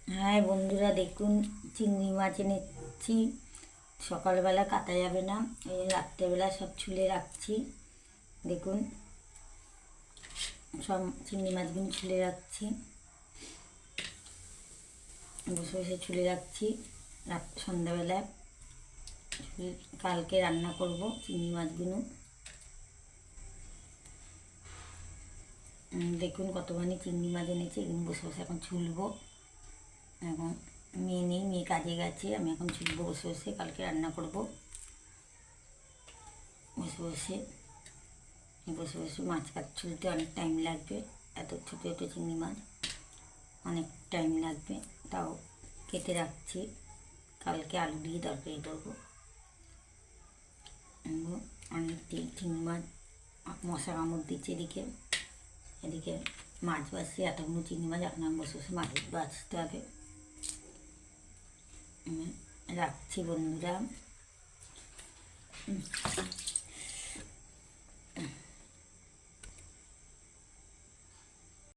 হ্যাঁ বন্ধুরা দেখুন, চিংড়ি মাছ এনেছি। সকালবেলা কাটা যাবে না, এই রাত্রেবেলা সব ছুলে রাখছি। দেখুন, সব চিংড়ি মাছগুলো ছুলে রাখছি, বসে বসে ছুলে রাখছি। সন্ধ্যাবেলায় কালকে রান্না করব চিংড়ি মাছগুলো। দেখুন কতখানি চিংড়ি মাছ এনেছি, এগুলো বসে বসে এখন ছুলবো। এখন মেয়ে নেই, মেয়ে কাজে গেছে, আমি এখন ছুলবো বসে বসে, কালকে রান্না করব বসে বসে। বসে বসে মাছ কাট ছুলতে অনেক টাইম লাগবে, এত ছোটো ছোটো চিংড়ি মাছ অনেক টাইম লাগবে, তাও কেটে রাখছি। কালকে আলু দিয়ে তরকারি করবো। অনেক চিংড়ি মাছ মশা কামড় দিচ্ছে এদিকে, এদিকে মাছ বাছছি। এতগুলো চিংড়ি মাছ এখন আমি বসে বসে মাছ বাছতে হবে। রাখছি বন্ধুরা।